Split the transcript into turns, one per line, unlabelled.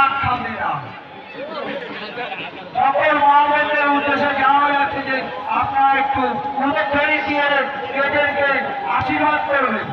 ভাত খাবে না। সকল মা বোনদের উদ্দেশ্যে জানা যাচ্ছে যে আপনারা একটু উদ্ধারি দিয়ে এদেরকে আশীর্বাদ করবেন।